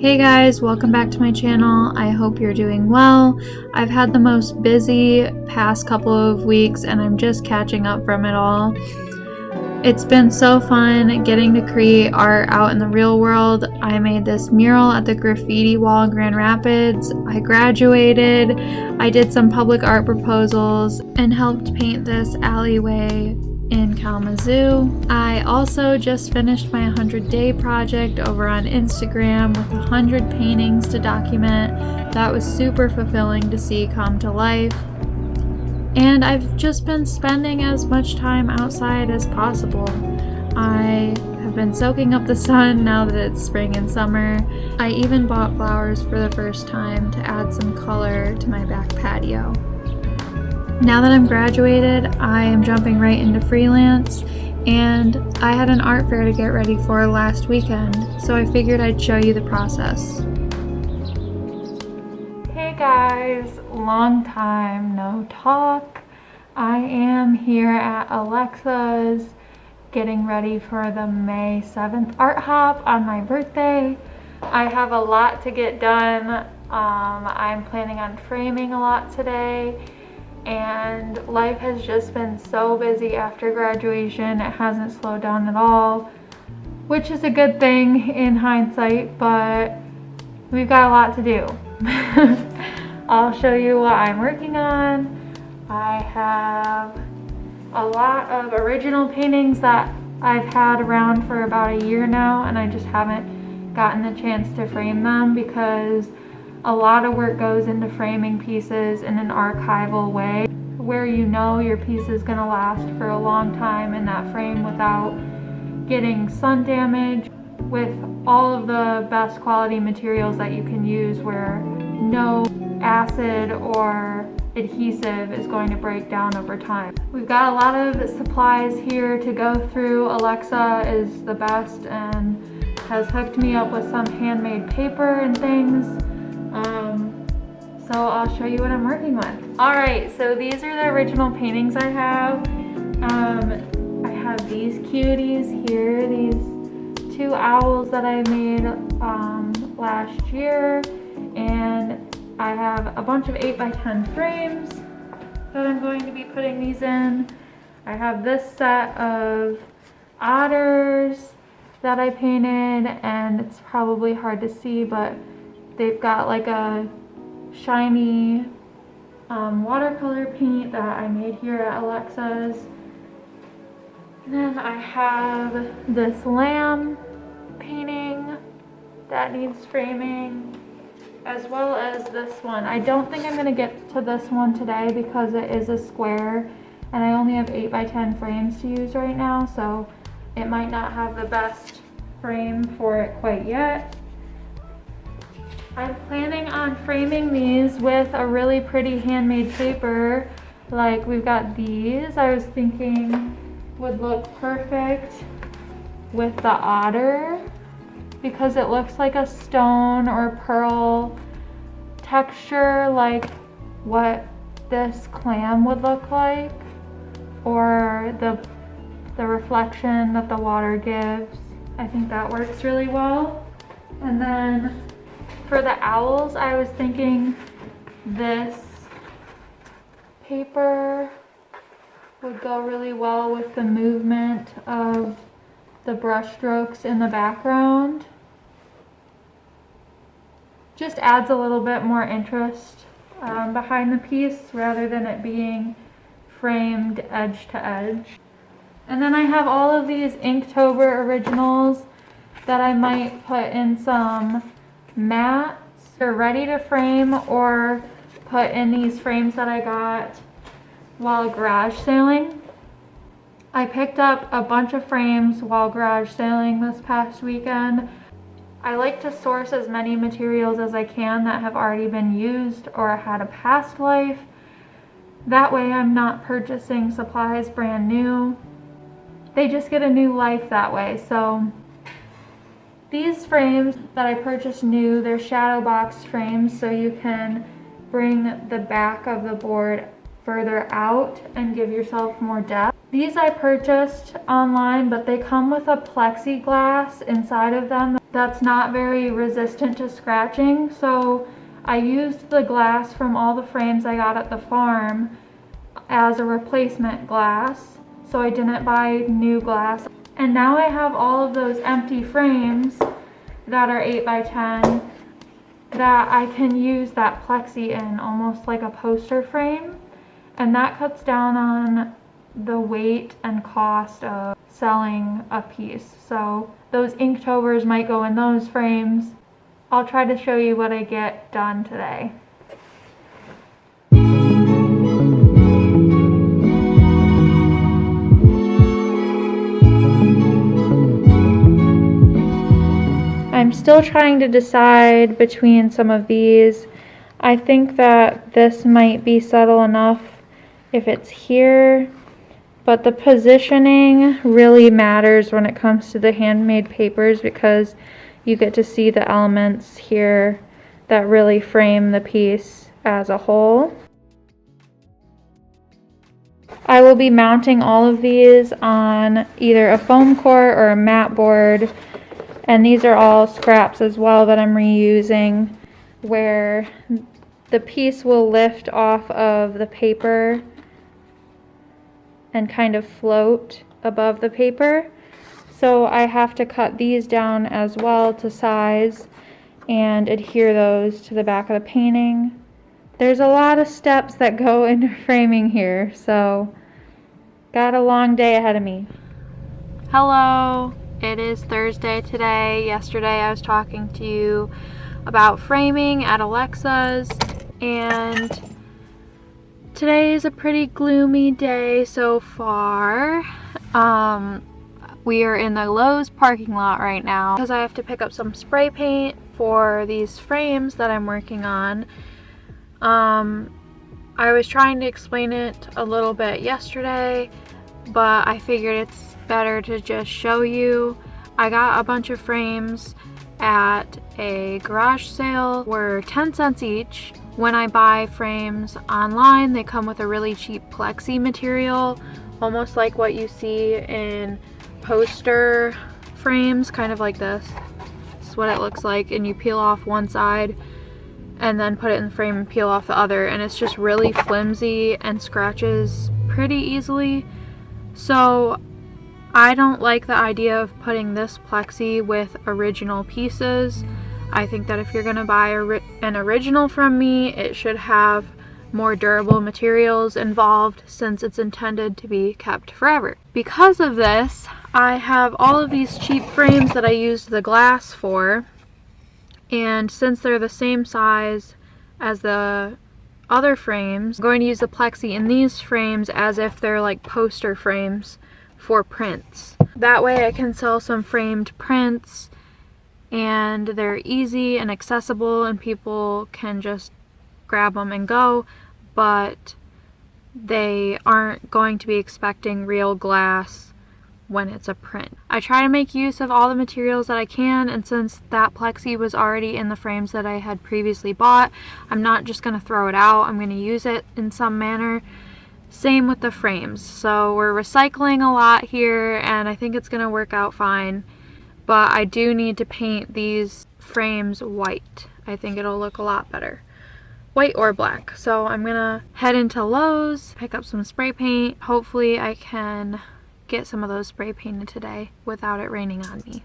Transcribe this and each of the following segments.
Hey guys, welcome back to my channel. I hope you're doing well. I've had the most busy past couple of weeks and I'm just catching up from it all. It's been so fun getting to create art out in the real world. I made this mural at the graffiti wall in Grand Rapids. I graduated. I did some public art proposals and helped paint this alleyway in Kalamazoo. I also just finished my 100-day project over on Instagram with 100 paintings to document. That was super fulfilling to see come to life. And I've just been spending as much time outside as possible. I have been soaking up the sun now that it's spring and summer. I even bought flowers for the first time to add some color to my back patio. Now that I'm graduated, I am jumping right into freelance, and I had an art fair to get ready for last weekend, so I figured I'd show you the process. Hey guys, long time no talk. I am here at Alexa's getting ready for the May 7th art hop on my birthday. I have a lot to get done. I'm planning on framing a lot today. And life has just been so busy after graduation. It hasn't slowed down at all, which is a good thing in hindsight, but we've got a lot to do. I'll show you what I'm working on. I have a lot of original paintings that I've had around for about a year now, and I just haven't gotten the chance to frame them because a lot of work goes into framing pieces in an archival way where you know your piece is going to last for a long time in that frame without getting sun damage, with all of the best quality materials that you can use where no acid or adhesive is going to break down over time. We've got a lot of supplies here to go through. Alexa is the best and has hooked me up with some handmade paper and things. So I'll show you what I'm working with. Alright, so these are the original paintings I have. I have these cuties here, these two owls that I made last year, and I have a bunch of 8x10 frames that I'm going to be putting these in. I have this set of otters that I painted, and it's probably hard to see, but they've got like a shiny watercolor paint that I made here at Alexa's. And then I have this lamb painting that needs framing, as well as this one. I don't think I'm going to get to this one today because it is a square and I only have 8x10 frames to use right now, so it might not have the best frame for it quite yet. I'm planning on framing these with a really pretty handmade paper. Like we've got these, I was thinking would look perfect with the otter because it looks like a stone or pearl texture, like what this clam would look like, or the reflection that the water gives. I think that works really well. And then for the owls, I was thinking this paper would go really well with the movement of the brush strokes in the background. Just adds a little bit more interest behind the piece rather than it being framed edge to edge. And then I have all of these Inktober originals that I might put in some mats. They're ready to frame or put in these frames that I got while garage sailing. I picked up a bunch of frames while garage sailing this past weekend. I like to source as many materials as I can that have already been used or had a past life. That way I'm not purchasing supplies brand new. They just get a new life that way. So these frames that I purchased new, they're shadow box frames, so you can bring the back of the board further out and give yourself more depth. These I purchased online, but they come with a plexiglass inside of them that's not very resistant to scratching. So I used the glass from all the frames I got at the farm as a replacement glass. So I didn't buy new glass. And now I have all of those empty frames that are 8 by 10 that I can use that plexi in, almost like a poster frame. And that cuts down on the weight and cost of selling a piece. So those Inktovers might go in those frames. I'll try to show you what I get done today. I'm still trying to decide between some of these. I think that this might be subtle enough if it's here, but the positioning really matters when it comes to the handmade papers, because you get to see the elements here that really frame the piece as a whole. I will be mounting all of these on either a foam core or a mat board, and these are all scraps as well that I'm reusing, where the piece will lift off of the paper and kind of float above the paper. So I have to cut these down as well to size and adhere those to the back of the painting. There's a lot of steps that go into framing here, so got a long day ahead of me. Hello, it is Thursday today. Yesterday I was talking to you about framing at Alexa's, and today is a pretty gloomy day so far. We are in the Lowe's parking lot right now because I have to pick up some spray paint for these frames that I'm working on. I was trying to explain it a little bit yesterday, but I figured it's better to just show you. I got a bunch of frames at a garage sale, were 10 cents each. When I buy frames online, they come with a really cheap plexi material, almost like what you see in poster frames, kind of like this. This is what it looks like, and you peel off one side and then put it in the frame and peel off the other, and it's just really flimsy and scratches pretty easily. So I don't like the idea of putting this plexi with original pieces. I think that if you're gonna buy an original from me, it should have more durable materials involved, since it's intended to be kept forever. Because of this, I have all of these cheap frames that I used the glass for, and since they're the same size as the other frames, I'm going to use the plexi in these frames as if they're like poster frames for prints. That way I can sell some framed prints, and they're easy and accessible and people can just grab them and go, but they aren't going to be expecting real glass when it's a print. I try to make use of all the materials that I can, and since that plexi was already in the frames that I had previously bought, I'm not just going to throw it out. I'm going to use it in some manner. Same with the frames. So we're recycling a lot here, and I think it's going to work out fine. But I do need to paint these frames white. I think it'll look a lot better. White or black. So I'm gonna head into Lowe's, pick up some spray paint. Hopefully I can get some of those spray painted today without it raining on me.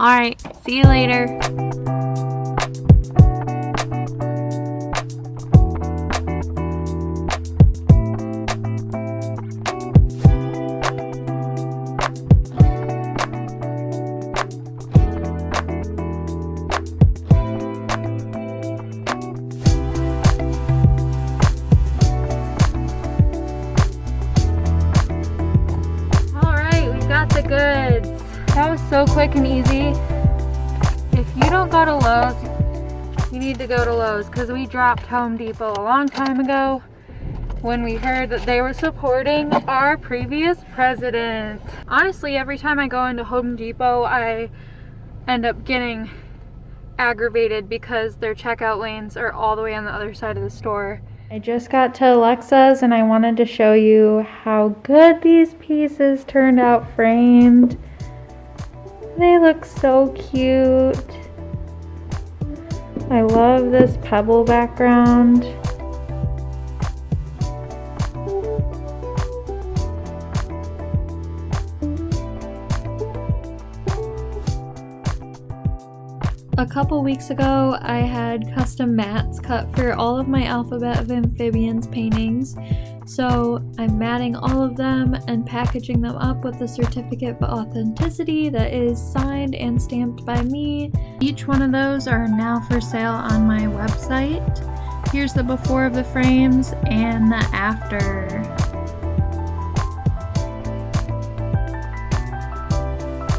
Alright, see you later. The goods. That was so quick and easy. If you don't go to Lowe's, you need to go to Lowe's, because we dropped Home Depot a long time ago when we heard that they were supporting our previous president. Honestly, every time I go into Home Depot, I end up getting aggravated because their checkout lanes are all the way on the other side of the store, I just got to Alexa's and I wanted to show you how good these pieces turned out framed. They look so cute. I love this pebble background. A couple weeks ago, I had custom mats cut for all of my Alphabet of Amphibians paintings, so I'm matting all of them and packaging them up with a certificate of authenticity that is signed and stamped by me. Each one of those are now for sale on my website. Here's the before of the frames and the after.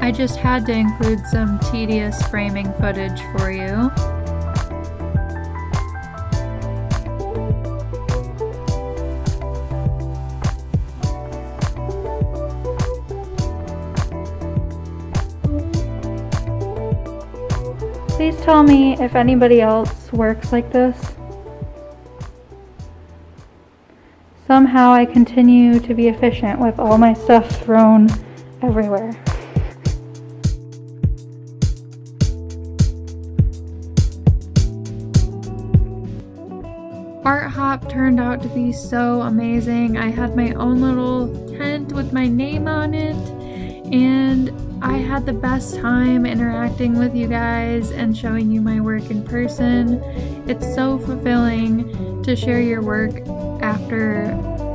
I just had to include some tedious framing footage for you. Please tell me if anybody else works like this. Somehow I continue to be efficient with all my stuff thrown everywhere. Art Hop turned out to be so amazing. I had my own little tent with my name on it, and I had the best time interacting with you guys and showing you my work in person. It's so fulfilling to share your work after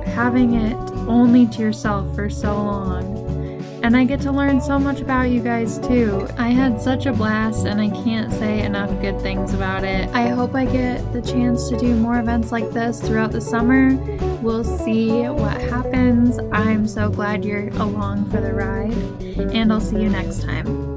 having it only to yourself for so long. And I get to learn so much about you guys too. I had such a blast and I can't say enough good things about it. I hope I get the chance to do more events like this throughout the summer. We'll see what happens. I'm so glad you're along for the ride, and I'll see you next time.